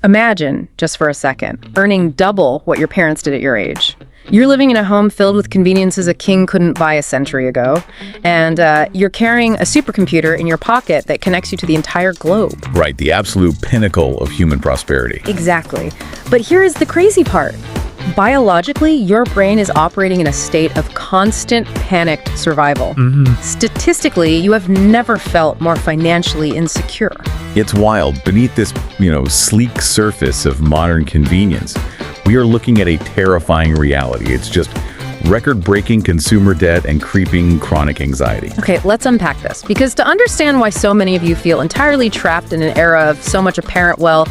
Imagine, just for a second, earning double what your parents did at your age. You're living in a home filled with conveniences a king couldn't buy a century ago, and you're carrying a supercomputer in your pocket that connects you to the entire globe. Right, the absolute pinnacle of human prosperity. Exactly. But here is the crazy part. Biologically, your brain is operating in a state of constant panicked survival. Statistically, you have never felt more financially insecure. It's wild. Beneath this, sleek surface of modern convenience, we are looking at a terrifying reality. It's just record-breaking consumer debt and creeping chronic anxiety. Okay, let's unpack this. Because to understand why so many of you feel entirely trapped in an era of so much apparent wealth,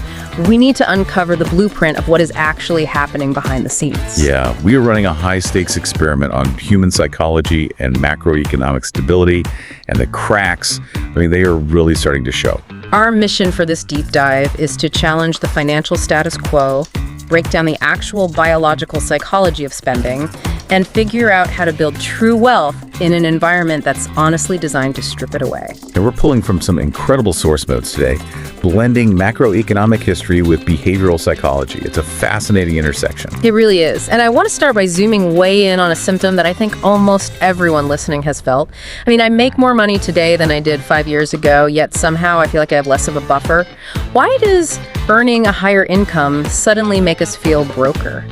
we need to uncover the blueprint of what is actually happening behind the scenes. Yeah, we are running a high-stakes experiment on human psychology and macroeconomic stability, and the cracks, they are really starting to show. Our mission for this deep dive is to challenge the financial status quo, break down the actual biological psychology of spending, and figure out how to build true wealth in an environment that's honestly designed to strip it away. And we're pulling from some incredible source notes today, blending macroeconomic history with behavioral psychology. It's a fascinating intersection. It really is. And I want to start by zooming way in on a symptom that I think almost everyone listening has felt. I make more money today than I did 5 years ago, yet somehow I feel like I have less of a buffer. Why does earning a higher income suddenly make us feel broker?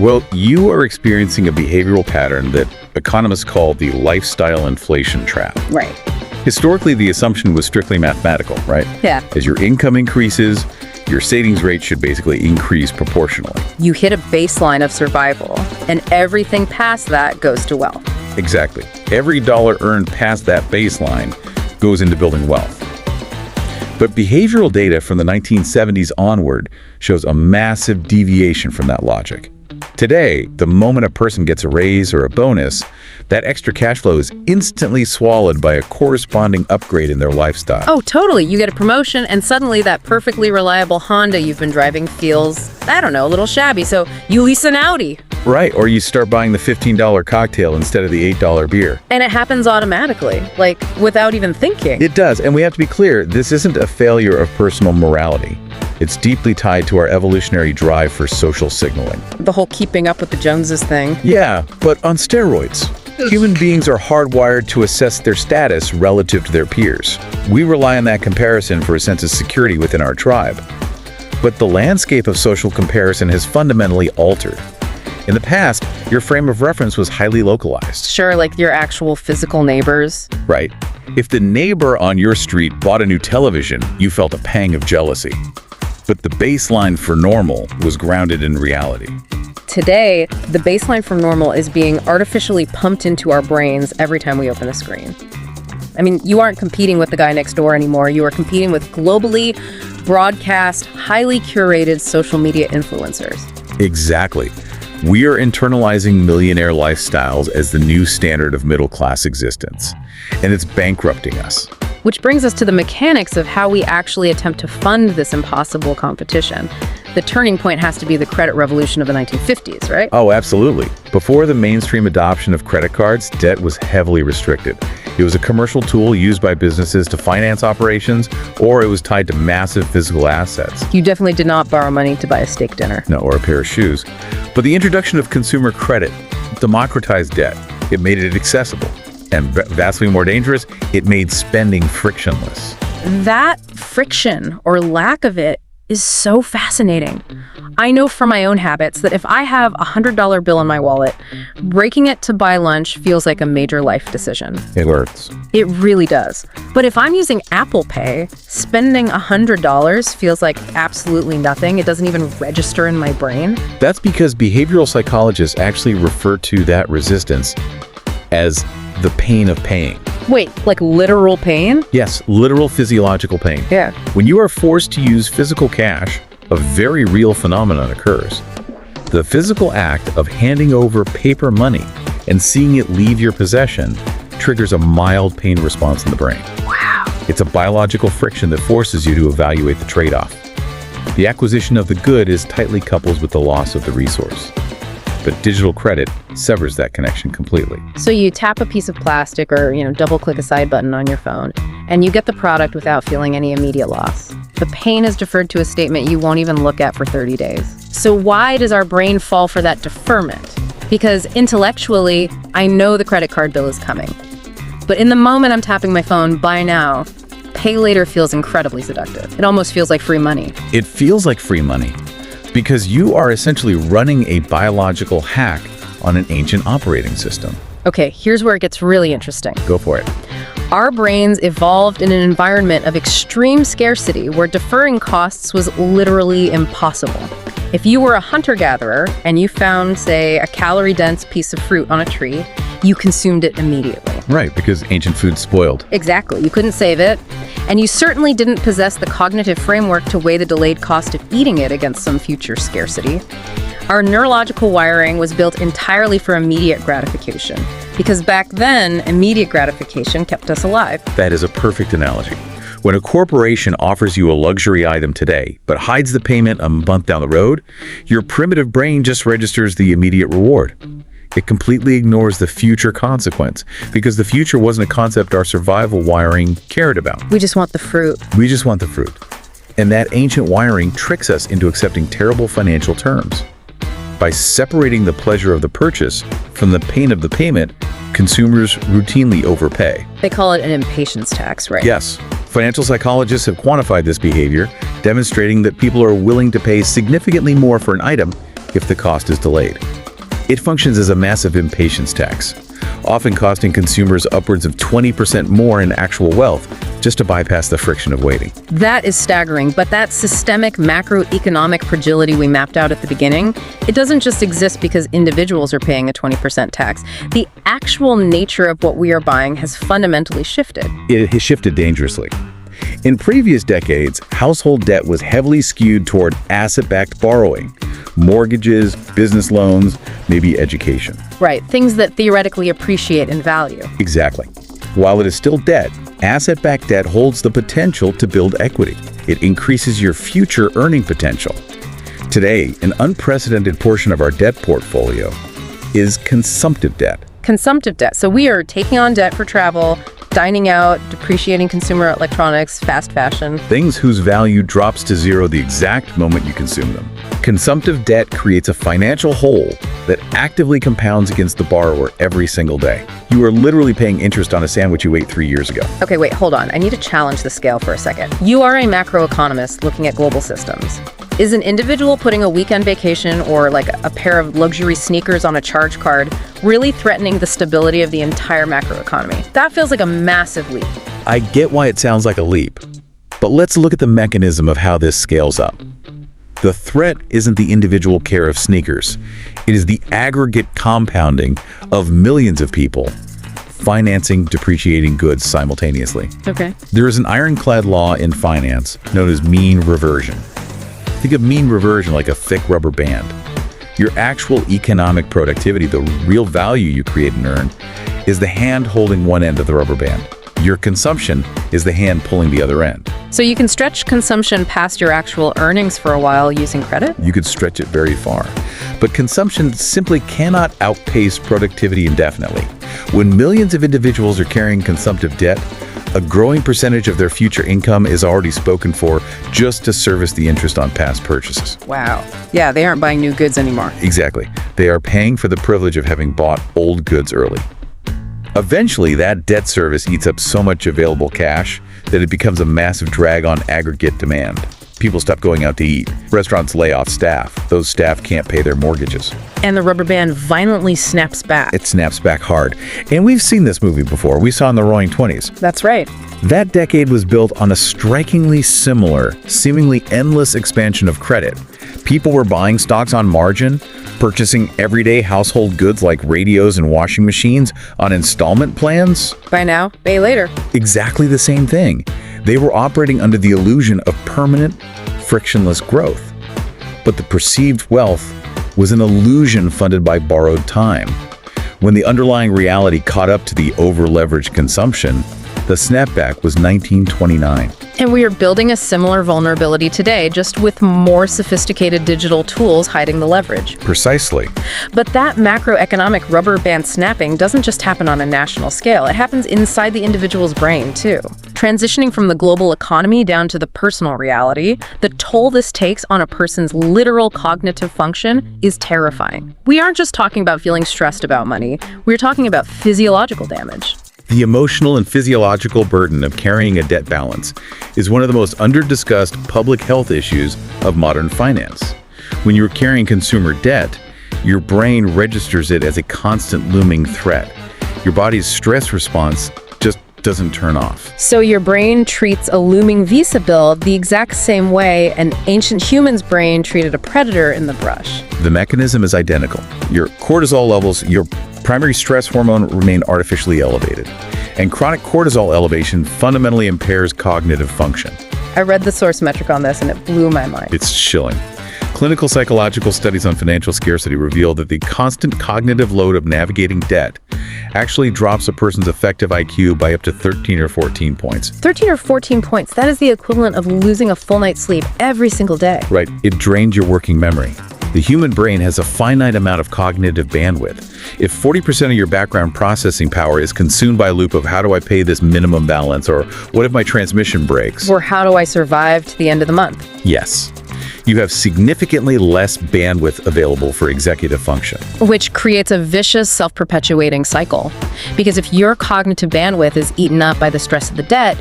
Well, you are experiencing a behavioral pattern that economists call the lifestyle inflation trap. Right. Historically, the assumption was strictly mathematical, right? Yeah. As your income increases, your savings rate should basically increase proportionally. You hit a baseline of survival, and everything past that goes to wealth. Exactly. Every dollar earned past that baseline goes into building wealth. But behavioral data from the 1970s onward shows a massive deviation from that logic. Today, the moment a person gets a raise or a bonus, that extra cash flow is instantly swallowed by a corresponding upgrade in their lifestyle. Oh, totally. You get a promotion, and suddenly that perfectly reliable Honda you've been driving feels, a little shabby, so you lease an Audi. Right, or you start buying the $15 cocktail instead of the $8 beer. And it happens automatically, without even thinking. It does, and we have to be clear, this isn't a failure of personal morality. It's deeply tied to our evolutionary drive for social signaling. The whole keeping up with the Joneses thing. Yeah, but on steroids. Human beings are hardwired to assess their status relative to their peers. We rely on that comparison for a sense of security within our tribe. But the landscape of social comparison has fundamentally altered. In the past, your frame of reference was highly localized. Sure, like your actual physical neighbors. Right. If the neighbor on your street bought a new television, you felt a pang of jealousy. But the baseline for normal was grounded in reality. Today, the baseline for normal is being artificially pumped into our brains every time we open a screen. You aren't competing with the guy next door anymore. You are competing with globally broadcast, highly curated social media influencers. Exactly. We are internalizing millionaire lifestyles as the new standard of middle-class existence, and it's bankrupting us. Which brings us to the mechanics of how we actually attempt to fund this impossible competition. The turning point has to be the credit revolution of the 1950s, right? Oh, absolutely. Before the mainstream adoption of credit cards, debt was heavily restricted. It was a commercial tool used by businesses to finance operations, or it was tied to massive physical assets. You definitely did not borrow money to buy a steak dinner. No, or a pair of shoes. But the introduction of consumer credit democratized debt. It made it accessible. And vastly more dangerous, it made spending frictionless. That friction, or lack of it, is so fascinating. I know from my own habits that if I have a $100 bill in my wallet, breaking it to buy lunch feels like a major life decision. It hurts. It really does. But if I'm using Apple Pay, spending $100 feels like absolutely nothing. It doesn't even register in my brain. That's because behavioral psychologists actually refer to that resistance as the pain of paying. Wait, like literal pain? Yes, literal physiological pain. Yeah. When you are forced to use physical cash, a very real phenomenon occurs. The physical act of handing over paper money and seeing it leave your possession triggers a mild pain response in the brain. Wow. It's a biological friction that forces you to evaluate the trade-off. The acquisition of the good is tightly coupled with the loss of the resource. but digital credit severs that connection completely. So you tap a piece of plastic or, double-click a side button on your phone, and you get the product without feeling any immediate loss. The pain is deferred to a statement you won't even look at for 30 days. So why does our brain fall for that deferment? Because intellectually, I know the credit card bill is coming. But in the moment I'm tapping my phone, buy now, pay later feels incredibly seductive. It almost feels like free money. It feels like free money because you are essentially running a biological hack on an ancient operating system. Okay, here's where it gets really interesting. Go for it. Our brains evolved in an environment of extreme scarcity where deferring costs was literally impossible. If you were a hunter-gatherer and you found, say, a calorie-dense piece of fruit on a tree, you consumed it immediately. Right, because ancient food spoiled. Exactly. You couldn't save it. And you certainly didn't possess the cognitive framework to weigh the delayed cost of eating it against some future scarcity. Our neurological wiring was built entirely for immediate gratification, because back then, immediate gratification kept us alive. That is a perfect analogy. When a corporation offers you a luxury item today, but hides the payment a month down the road, your primitive brain just registers the immediate reward. It completely ignores the future consequence, because the future wasn't a concept our survival wiring cared about. We just want the fruit. We just want the fruit. And that ancient wiring tricks us into accepting terrible financial terms. By separating the pleasure of the purchase from the pain of the payment, consumers routinely overpay. They call it an impatience tax, right? Yes. Financial psychologists have quantified this behavior, demonstrating that people are willing to pay significantly more for an item if the cost is delayed. It functions as a massive impatience tax, often costing consumers upwards of 20% more in actual wealth just to bypass the friction of waiting. That is staggering, but that systemic macroeconomic fragility we mapped out at the beginning, it doesn't just exist because individuals are paying a 20% tax. The actual nature of what we are buying has fundamentally shifted. It has shifted dangerously. In previous decades, household debt was heavily skewed toward asset-backed borrowing, mortgages, business loans, maybe education. Right, things that theoretically appreciate in value. Exactly. While it is still debt, asset-backed debt holds the potential to build equity. It increases your future earning potential. Today, an unprecedented portion of our debt portfolio is consumptive debt. Consumptive debt. So we are taking on debt for travel, dining out, depreciating consumer electronics, fast fashion. Things whose value drops to zero the exact moment you consume them. Consumptive debt creates a financial hole that actively compounds against the borrower every single day. You are literally paying interest on a sandwich you ate 3 years ago. Okay, wait, hold on. I need to challenge the scale for a second. You are a macroeconomist looking at global systems. Is an individual putting a weekend vacation or like a pair of luxury sneakers on a charge card really threatening the stability of the entire macroeconomy? That feels like a massive leap. I get why it sounds like a leap, but let's look at the mechanism of how this scales up. The threat isn't the individual care of sneakers. It is the aggregate compounding of millions of people financing depreciating goods simultaneously. Okay. There is an ironclad law in finance known as mean reversion. Think of mean reversion like a thick rubber band. Your actual economic productivity, the real value you create and earn, is the hand holding one end of the rubber band. Your consumption is the hand pulling the other end. So you can stretch consumption past your actual earnings for a while using credit? You could stretch it very far. But consumption simply cannot outpace productivity indefinitely. When millions of individuals are carrying consumptive debt, a growing percentage of their future income is already spoken for just to service the interest on past purchases. Wow. Yeah, they aren't buying new goods anymore. Exactly. They are paying for the privilege of having bought old goods early. Eventually, that debt service eats up so much available cash that it becomes a massive drag on aggregate demand. People stop going out to eat. Restaurants lay off staff. Those staff can't pay their mortgages. And the rubber band violently snaps back. It snaps back hard. And we've seen this movie before. We saw in the Roaring '20s. That's right. That decade was built on a strikingly similar, seemingly endless expansion of credit. People were buying stocks on margin, purchasing everyday household goods like radios and washing machines on installment plans. Buy now, pay later. Exactly the same thing. They were operating under the illusion of permanent, frictionless growth. But the perceived wealth was an illusion funded by borrowed time. When the underlying reality caught up to the over-leveraged consumption, the snapback was 1929. And we are building a similar vulnerability today, just with more sophisticated digital tools hiding the leverage. Precisely. But that macroeconomic rubber band snapping doesn't just happen on a national scale. It happens inside the individual's brain, too. Transitioning from the global economy down to the personal reality, the toll this takes on a person's literal cognitive function is terrifying. We aren't just talking about feeling stressed about money. We're talking about physiological damage. The emotional and physiological burden of carrying a debt balance is one of the most under-discussed public health issues of modern finance. When you're carrying consumer debt, your brain registers it as a constant looming threat. Your body's stress response just doesn't turn off. So your brain treats a looming Visa bill the exact same way an ancient human's brain treated a predator in the brush. The mechanism is identical. Your cortisol levels, your primary stress hormone, remain artificially elevated. And chronic cortisol elevation fundamentally impairs cognitive function. I read the source metric on this and it blew my mind. It's chilling. Clinical psychological studies on financial scarcity reveal that the constant cognitive load of navigating debt actually drops a person's effective IQ by up to 13 or 14 points. 13 or 14 points, that is the equivalent of losing a full night's sleep every single day. Right, it drains your working memory. The human brain has a finite amount of cognitive bandwidth. If 40% of your background processing power is consumed by a loop of how do I pay this minimum balance, or what if my transmission breaks? Or how do I survive to the end of the month? Yes. You have significantly less bandwidth available for executive function. Which creates a vicious, self-perpetuating cycle. Because if your cognitive bandwidth is eaten up by the stress of the debt,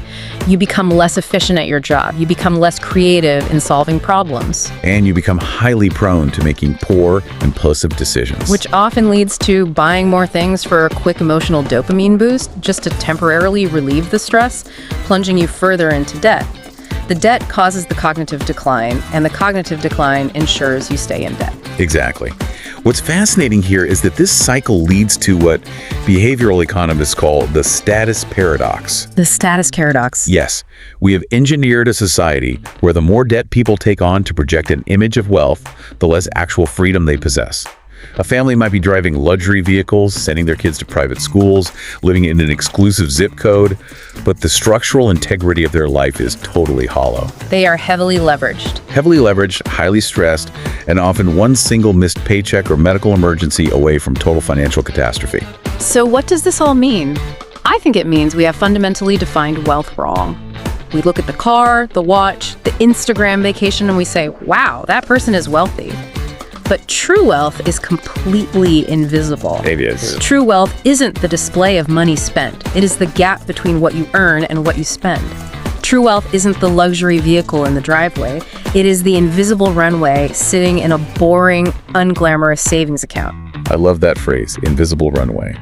you become less efficient at your job. You become less creative in solving problems. And you become highly prone to making poor, impulsive decisions. Which often leads to buying more things for a quick emotional dopamine boost, just to temporarily relieve the stress, plunging you further into debt. The debt causes the cognitive decline, and the cognitive decline ensures you stay in debt. Exactly. What's fascinating here is that this cycle leads to what behavioral economists call the status paradox. The status paradox. Yes, we have engineered a society where the more debt people take on to project an image of wealth, the less actual freedom they possess. A family might be driving luxury vehicles, sending their kids to private schools, living in an exclusive zip code, but the structural integrity of their life is totally hollow. They are heavily leveraged. Heavily leveraged, highly stressed, and often one single missed paycheck or medical emergency away from total financial catastrophe. So what does this all mean? I think it means we have fundamentally defined wealth wrong. We look at the car, the watch, the Instagram vacation, and we say, wow, that person is wealthy. But true wealth is completely invisible. It is. True wealth isn't the display of money spent. It is the gap between what you earn and what you spend. True wealth isn't the luxury vehicle in the driveway. It is the invisible runway sitting in a boring, unglamorous savings account. I love that phrase, invisible runway,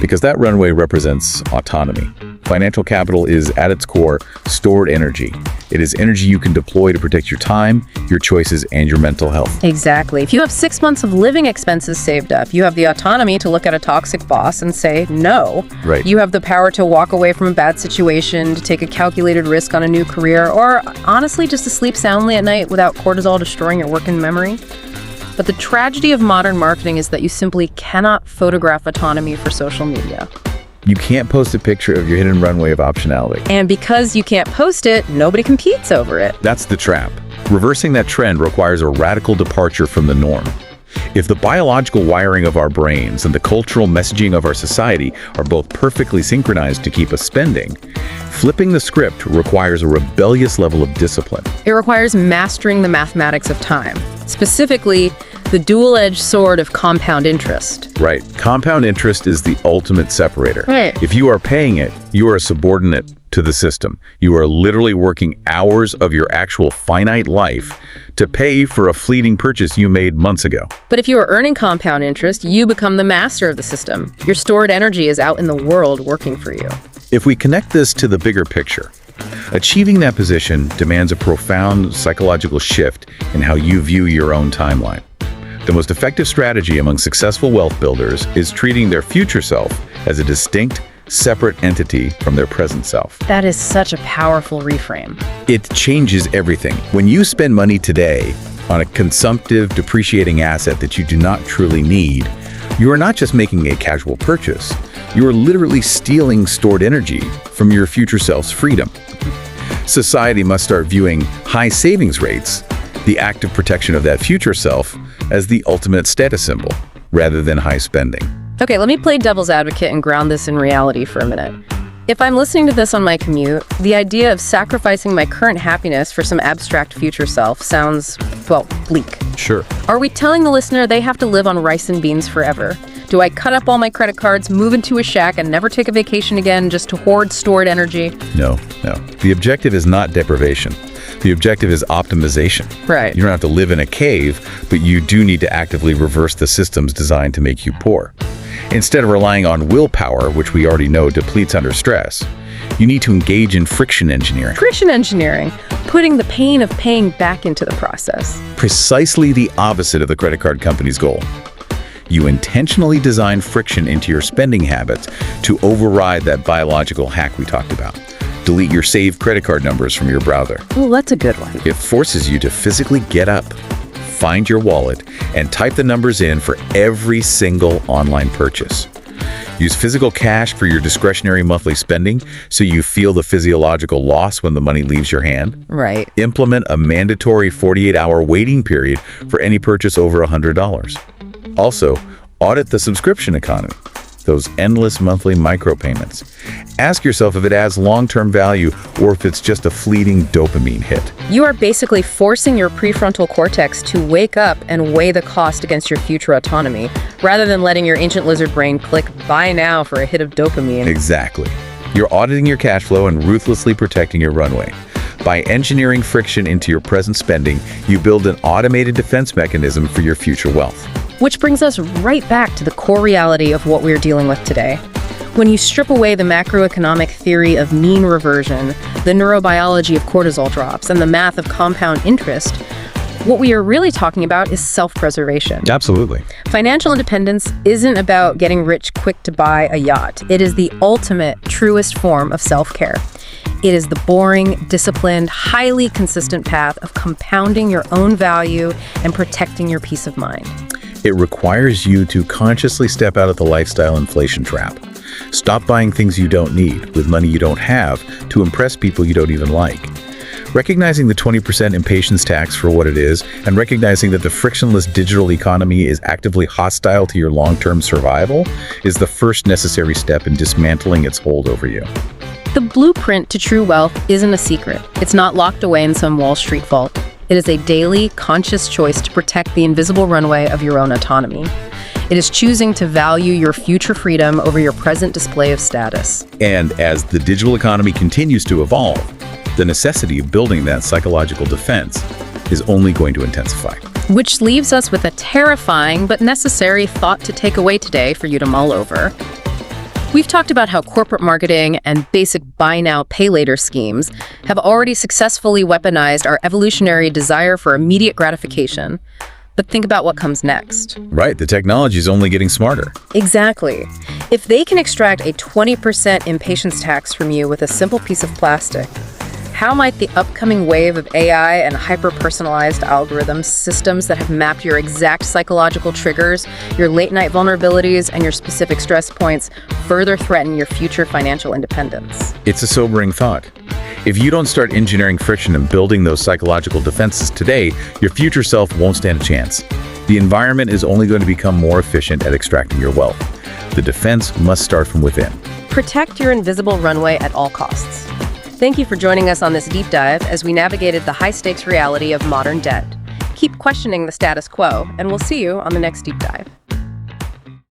because that runway represents autonomy. Financial capital is, at its core, stored energy. It is energy you can deploy to protect your time, your choices, and your mental health. Exactly. If you have 6 months of living expenses saved up, you have the autonomy to look at a toxic boss and say no. Right. You have the power to walk away from a bad situation, to take a calculated risk on a new career, or honestly just to sleep soundly at night without cortisol destroying your working memory. But the tragedy of modern marketing is that you simply cannot photograph autonomy for social media. You can't post a picture of your hidden runway of optionality. And because you can't post it, nobody competes over it. That's the trap. Reversing that trend requires a radical departure from the norm. If the biological wiring of our brains and the cultural messaging of our society are both perfectly synchronized to keep us spending, flipping the script requires a rebellious level of discipline. It requires mastering the mathematics of time, specifically the dual-edged sword of compound interest. Right. Compound interest is the ultimate separator. Right. If you are paying it, you are a subordinate to the system. You are literally working hours of your actual finite life to pay for a fleeting purchase you made months ago. But if you are earning compound interest, you become the master of the system. Your stored energy is out in the world working for you. If we connect this to the bigger picture, achieving that position demands a profound psychological shift in how you view your own timeline. The most effective strategy among successful wealth builders is treating their future self as a distinct, separate entity from their present self. That is such a powerful reframe. It changes everything. When you spend money today on a consumptive, depreciating asset that you do not truly need, you are not just making a casual purchase. You are literally stealing stored energy from your future self's freedom. Society must start viewing high savings rates, the active protection of that future self, as the ultimate status symbol, rather than high spending. Okay, let me play devil's advocate and ground this in reality for a minute. If I'm listening to this on my commute, the idea of sacrificing my current happiness for some abstract future self sounds, well, bleak. Sure. Are we telling the listener they have to live on rice and beans forever? Do I cut up all my credit cards, move into a shack, and never take a vacation again just to hoard stored energy? No. The objective is not deprivation. The objective is optimization. Right. You don't have to live in a cave, but you do need to actively reverse the systems designed to make you poor. Instead of relying on willpower, which we already know depletes under stress, you need to engage in friction engineering. Friction engineering, putting the pain of paying back into the process. Precisely the opposite of the credit card company's goal. You intentionally design friction into your spending habits to override that biological hack we talked about. Delete your saved credit card numbers from your browser. Well, that's a good one. It forces you to physically get up, find your wallet, and type the numbers in for every single online purchase. Use physical cash for your discretionary monthly spending so you feel the physiological loss when the money leaves your hand. Right. Implement a mandatory 48-hour waiting period for any purchase over $100. Also, audit the subscription economy, those endless monthly micropayments. Ask yourself if it adds long-term value or if it's just a fleeting dopamine hit. You are basically forcing your prefrontal cortex to wake up and weigh the cost against your future autonomy, rather than letting your ancient lizard brain click buy now for a hit of dopamine. Exactly. You're auditing your cash flow and ruthlessly protecting your runway. By engineering friction into your present spending, you build an automated defense mechanism for your future wealth. Which brings us right back to the core reality of what we're dealing with today. When you strip away the macroeconomic theory of mean reversion, the neurobiology of cortisol drops, and the math of compound interest, what we are really talking about is self-preservation. Absolutely. Financial independence isn't about getting rich quick to buy a yacht. It is the ultimate, truest form of self-care. It is the boring, disciplined, highly consistent path of compounding your own value and protecting your peace of mind. It requires you to consciously step out of the lifestyle inflation trap. Stop buying things you don't need with money you don't have to impress people you don't even like. Recognizing the 20% impatience tax for what it is, and recognizing that the frictionless digital economy is actively hostile to your long-term survival, is the first necessary step in dismantling its hold over you. The blueprint to true wealth isn't a secret. It's not locked away in some Wall Street vault. It is a daily, conscious choice to protect the invisible runway of your own autonomy. It is choosing to value your future freedom over your present display of status. And as the digital economy continues to evolve, the necessity of building that psychological defense is only going to intensify. Which leaves us with a terrifying but necessary thought to take away today for you to mull over. We've talked about how corporate marketing and basic buy now, pay later schemes have already successfully weaponized our evolutionary desire for immediate gratification. But think about what comes next. Right, the technology is only getting smarter. Exactly. If they can extract a 20% impatience tax from you with a simple piece of plastic, how might the upcoming wave of AI and hyper-personalized algorithms, systems that have mapped your exact psychological triggers, your late-night vulnerabilities, and your specific stress points further threaten your future financial independence? It's a sobering thought. If you don't start engineering friction and building those psychological defenses today, your future self won't stand a chance. The environment is only going to become more efficient at extracting your wealth. The defense must start from within. Protect your invisible runway at all costs. Thank you for joining us on this deep dive as we navigated the high-stakes reality of modern debt. Keep questioning the status quo, and we'll see you on the next deep dive.